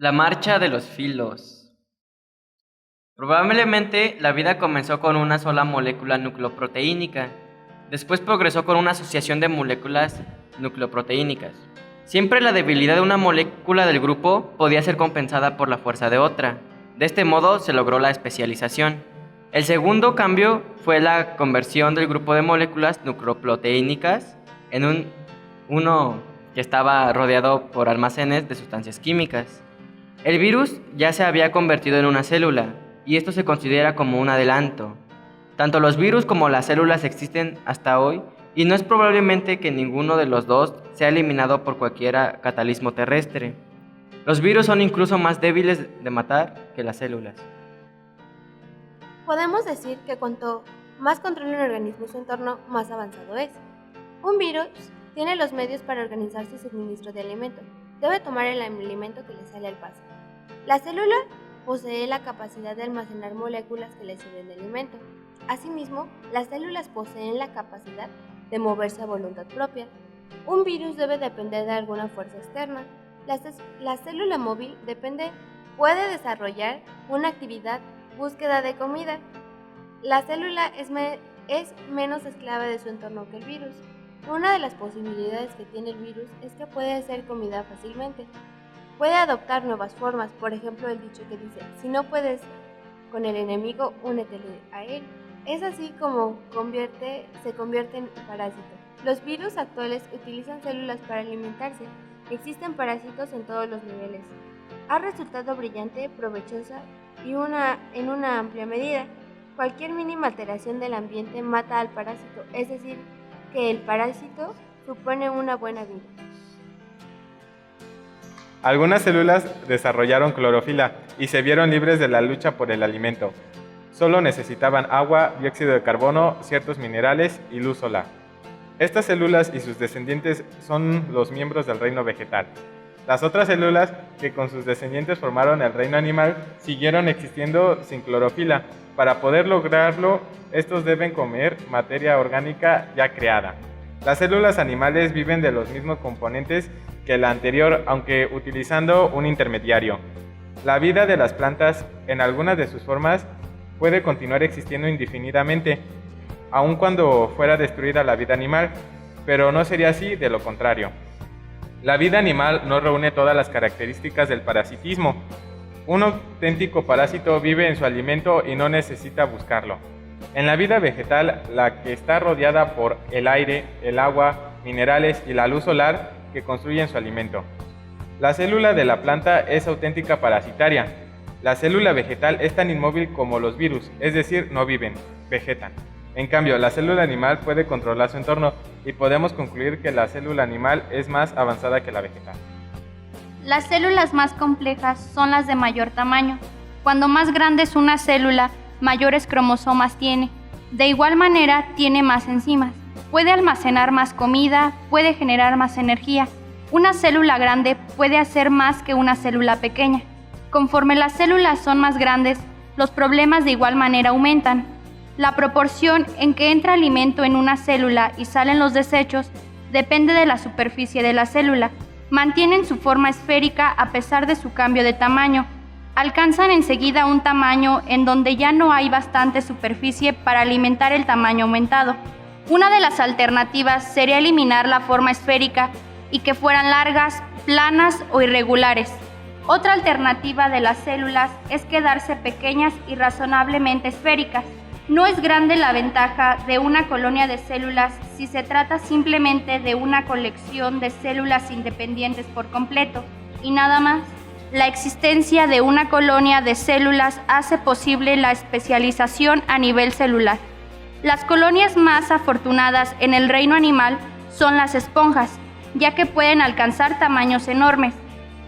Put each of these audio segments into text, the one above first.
La marcha de los filos. Probablemente la vida comenzó con una sola molécula nucleoproteínica. Después progresó con una asociación de moléculas nucleoproteínicas. Siempre la debilidad de una molécula del grupo podía ser compensada por la fuerza de otra. De este modo se logró la especialización. El segundo cambio fue la conversión del grupo de moléculas nucleoproteínicas en uno que estaba rodeado por almacenes de sustancias químicas. El virus ya se había convertido en una célula, y esto se considera como un adelanto. Tanto los virus como las células existen hasta hoy, y no es probablemente que ninguno de los dos sea eliminado por cualquier cataclismo terrestre. Los virus son incluso más débiles de matar que las células. Podemos decir que cuanto más controla un organismo su entorno, más avanzado es. Un virus tiene los medios para organizar su suministro de alimento. Debe tomar el alimento que le sale al paso. La célula posee la capacidad de almacenar moléculas que le sirven de alimento. Asimismo, las células poseen la capacidad de moverse a voluntad propia. Un virus debe depender de alguna fuerza externa. La célula móvil puede desarrollar una actividad búsqueda de comida. La célula es menos esclava de su entorno que el virus. Una de las posibilidades que tiene el virus es que puede ser comida fácilmente. Puede adoptar nuevas formas, por ejemplo el dicho que dice, si no puedes con el enemigo, únetele a él. Es así como se convierte en parásito. Los virus actuales utilizan células para alimentarse. Existen parásitos en todos los niveles. Ha resultado brillante, provechosa y en una amplia medida. Cualquier mínima alteración del ambiente mata al parásito, es decir, que el parásito supone una buena vida. Algunas células desarrollaron clorofila y se vieron libres de la lucha por el alimento. Solo necesitaban agua, dióxido de carbono, ciertos minerales y luz solar. Estas células y sus descendientes son los miembros del reino vegetal. Las otras células, que con sus descendientes formaron el reino animal, siguieron existiendo sin clorofila. Para poder lograrlo, estos deben comer materia orgánica ya creada. Las células animales viven de los mismos componentes que la anterior, aunque utilizando un intermediario. La vida de las plantas, en algunas de sus formas, puede continuar existiendo indefinidamente, aun cuando fuera destruida la vida animal, pero no sería así de lo contrario. La vida animal no reúne todas las características del parasitismo. Un auténtico parásito vive en su alimento y no necesita buscarlo. En la vida vegetal, la que está rodeada por el aire, el agua, minerales y la luz solar que construyen su alimento. La célula de la planta es auténtica parasitaria. La célula vegetal es tan inmóvil como los virus, es decir, no viven, vegetan. En cambio, la célula animal puede controlar su entorno y podemos concluir que la célula animal es más avanzada que la vegetal. Las células más complejas son las de mayor tamaño. Cuando más grande es una célula, mayores cromosomas tiene. De igual manera, tiene más enzimas. Puede almacenar más comida, puede generar más energía. Una célula grande puede hacer más que una célula pequeña. Conforme las células son más grandes, los problemas de igual manera aumentan. La proporción en que entra alimento en una célula y salen los desechos depende de la superficie de la célula. Mantienen su forma esférica a pesar de su cambio de tamaño. Alcanzan enseguida un tamaño en donde ya no hay bastante superficie para alimentar el tamaño aumentado. Una de las alternativas sería eliminar la forma esférica y que fueran largas, planas o irregulares. Otra alternativa de las células es quedarse pequeñas y razonablemente esféricas. No es grande la ventaja de una colonia de células si se trata simplemente de una colección de células independientes por completo, y nada más. La existencia de una colonia de células hace posible la especialización a nivel celular. Las colonias más afortunadas en el reino animal son las esponjas, ya que pueden alcanzar tamaños enormes.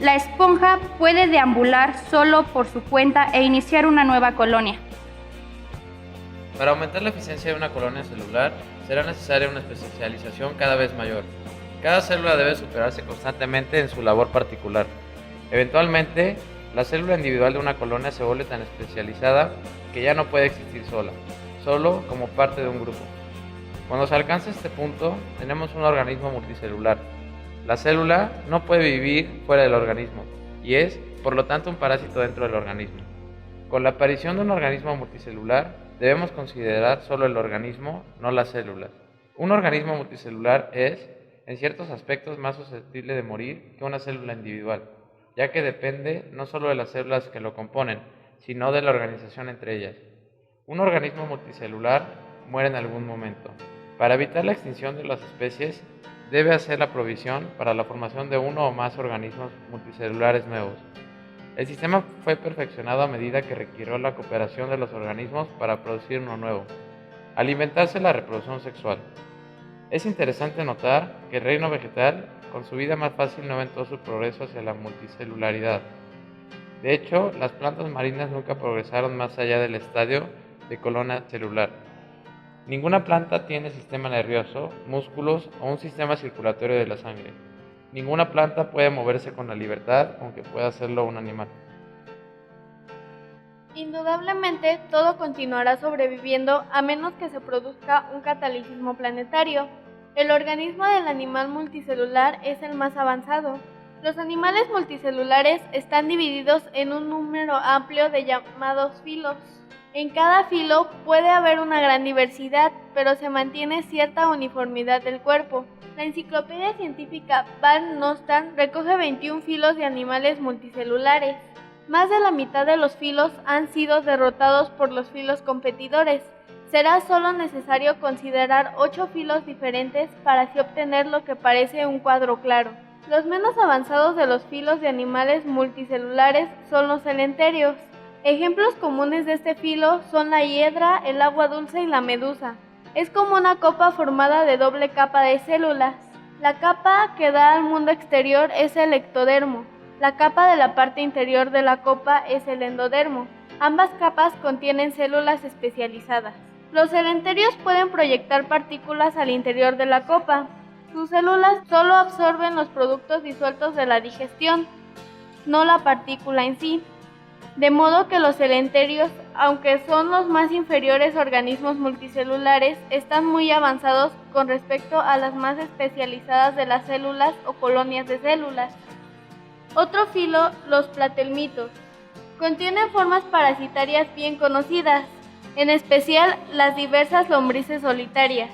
La esponja puede deambular solo por su cuenta e iniciar una nueva colonia. Para aumentar la eficiencia de una colonia celular, será necesaria una especialización cada vez mayor. Cada célula debe superarse constantemente en su labor particular. Eventualmente, la célula individual de una colonia se vuelve tan especializada que ya no puede existir sola, solo como parte de un grupo. Cuando se alcanza este punto, tenemos un organismo multicelular. La célula no puede vivir fuera del organismo y es por lo tanto un parásito dentro del organismo. Con la aparición de un organismo multicelular, debemos considerar solo el organismo, no las células. Un organismo multicelular es, en ciertos aspectos, más susceptible de morir que una célula individual, ya que depende no solo de las células que lo componen, sino de la organización entre ellas. Un organismo multicelular muere en algún momento. Para evitar la extinción de las especies, debe hacer la provisión para la formación de uno o más organismos multicelulares nuevos. El sistema fue perfeccionado a medida que requirió la cooperación de los organismos para producir uno nuevo. Alimentarse la reproducción sexual. Es interesante notar que el reino vegetal, con su vida más fácil, no aventó su progreso hacia la multicelularidad. De hecho, las plantas marinas nunca progresaron más allá del estadio de colonia celular. Ninguna planta tiene sistema nervioso, músculos o un sistema circulatorio de la sangre. Ninguna planta puede moverse con la libertad, aunque pueda hacerlo un animal. Indudablemente, todo continuará sobreviviendo a menos que se produzca un cataclismo planetario. El organismo del animal multicelular es el más avanzado. Los animales multicelulares están divididos en un número amplio de llamados filos. En cada filo puede haber una gran diversidad, pero se mantiene cierta uniformidad del cuerpo. La enciclopedia científica Van Nostrand recoge 21 filos de animales multicelulares. Más de la mitad de los filos han sido derrotados por los filos competidores. Será solo necesario considerar 8 filos diferentes para así obtener lo que parece un cuadro claro. Los menos avanzados de los filos de animales multicelulares son los celenterios. Ejemplos comunes de este filo son la hiedra, el agua dulce y la medusa. Es como una copa formada de doble capa de células. La capa que da al mundo exterior es el ectodermo. La capa de la parte interior de la copa es el endodermo. Ambas capas contienen células especializadas. Los celenterios pueden proyectar partículas al interior de la copa. Sus células solo absorben los productos disueltos de la digestión, no la partícula en sí. De modo que los celenterios, aunque son los más inferiores organismos multicelulares, están muy avanzados con respecto a las más especializadas de las células o colonias de células. Otro filo, los platelmitos, contienen formas parasitarias bien conocidas, en especial las diversas lombrices solitarias.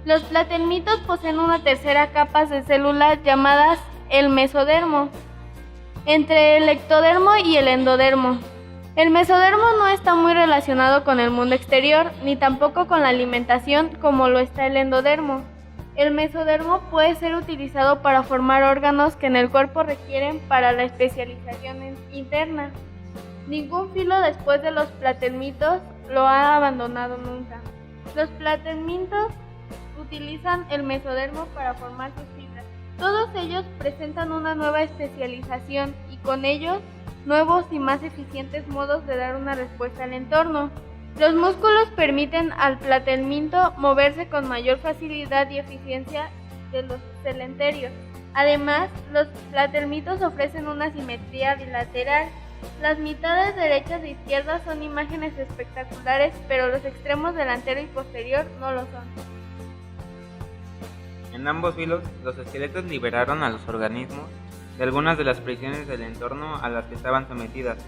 Los platelmitos poseen una tercera capa de células llamadas el mesodermo, entre el ectodermo y el endodermo. El mesodermo no está muy relacionado con el mundo exterior, ni tampoco con la alimentación como lo está el endodermo. El mesodermo puede ser utilizado para formar órganos que en el cuerpo requieren para la especialización interna. Ningún filo después de los platelmitos lo ha abandonado nunca. Los platelmitos utilizan el mesodermo para formar sus fibras. Todos ellos presentan una nueva especialización y con ellos nuevos y más eficientes modos de dar una respuesta al entorno. Los músculos permiten al platelmito moverse con mayor facilidad y eficiencia de los celenterios. Además, los platelmitos ofrecen una simetría bilateral. Las mitades derechas e izquierdas son imágenes espectaculares, pero los extremos delantero y posterior no lo son. En ambos filos, los esqueletos liberaron a los organismos de algunas de las presiones del entorno a las que estaban sometidas.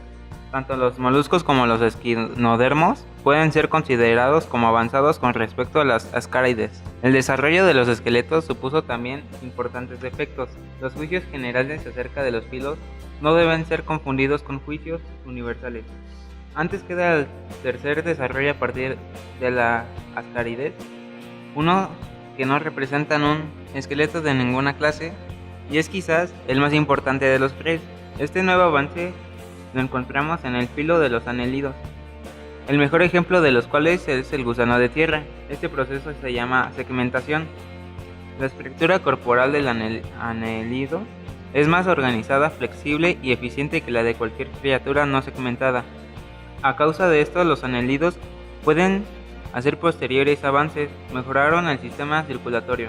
Tanto los moluscos como los esquinodermos pueden ser considerados como avanzados con respecto a las ascárides. El desarrollo de los esqueletos supuso también importantes efectos. Los juicios generales acerca de los filos no deben ser confundidos con juicios universales. Antes queda el tercer desarrollo a partir de la ascaridez, uno que no representan un esqueleto de ninguna clase, y es quizás el más importante de los tres. Este nuevo avance lo encontramos en el filo de los anélidos, el mejor ejemplo de los cuales es el gusano de tierra. Este proceso se llama segmentación. La estructura corporal del anélido es más organizada, flexible y eficiente que la de cualquier criatura no segmentada. A causa de esto, los anélidos pueden hacer posteriores avances, mejoraron el sistema circulatorio.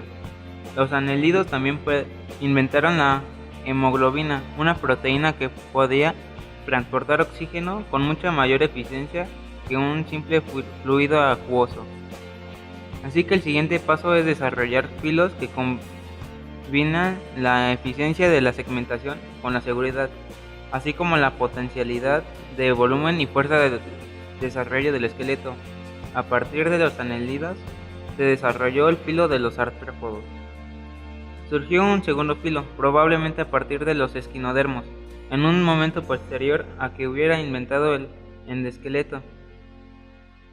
Los anélidos también inventaron la hemoglobina, una proteína que podía transportar oxígeno con mucha mayor eficiencia que un simple fluido acuoso. Así que el siguiente paso es desarrollar filos que combinan la eficiencia de la segmentación con la seguridad. así como la potencialidad de volumen y fuerza de desarrollo del esqueleto. A partir de los anélidos se desarrolló el filo de los artrópodos. Surgió un segundo filo, probablemente a partir de los esquinodermos, en un momento posterior a que hubiera inventado el endoesqueleto.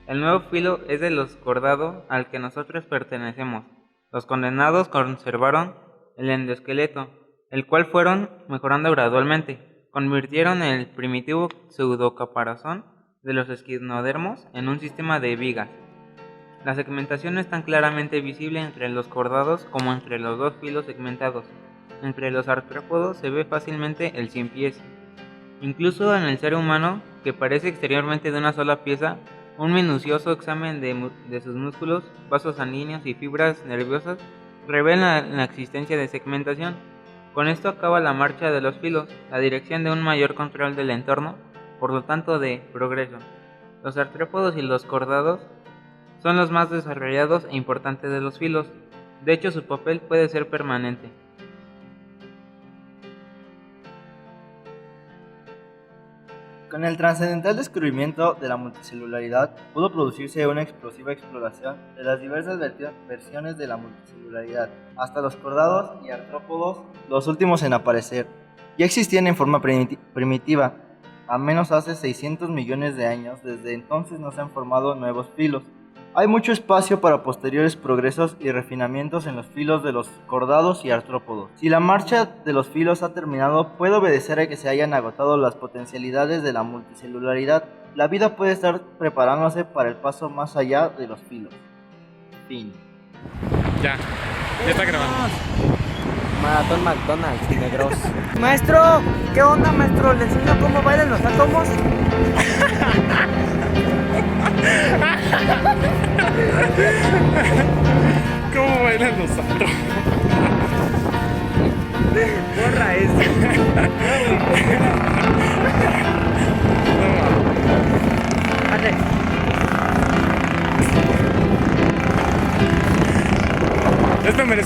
El nuevo filo es de los cordado al que nosotros pertenecemos. Los condenados conservaron el endoesqueleto, el cual fueron mejorando gradualmente. Convirtieron el primitivo pseudocaparazón de los esquinodermos en un sistema de vigas. La segmentación es tan claramente visible entre los cordados como entre los dos filos segmentados. Entre los artrópodos se ve fácilmente el cien pies. Incluso en el ser humano, que parece exteriormente de una sola pieza, un minucioso examen de sus músculos, vasos sanguíneos y fibras nerviosas revela la existencia de segmentación. Con esto acaba la marcha de los filos, la dirección de un mayor control del entorno, por lo tanto de progreso. Los artrópodos y los cordados son los más desarrollados e importantes de los filos. De hecho, su papel puede ser permanente. Con el trascendental descubrimiento de la multicelularidad, pudo producirse una explosiva exploración de las diversas versiones de la multicelularidad, hasta los cordados y artrópodos, los últimos en aparecer. Ya existían en forma primitiva, a menos hace 600 millones de años. Desde entonces no se han formado nuevos filos. Hay mucho espacio para posteriores progresos y refinamientos en los filos de los cordados y artrópodos. Si la marcha de los filos ha terminado, puede obedecer a que se hayan agotado las potencialidades de la multicelularidad. La vida puede estar preparándose para el paso más allá de los filos. Fin. Ya está grabando. Maratón McDonald's, negros. Maestro, ¿qué onda, maestro? ¿Le enseño cómo bailan los átomos? ¿Cómo bailan los átomos? Borra eso. Arre. Esto merece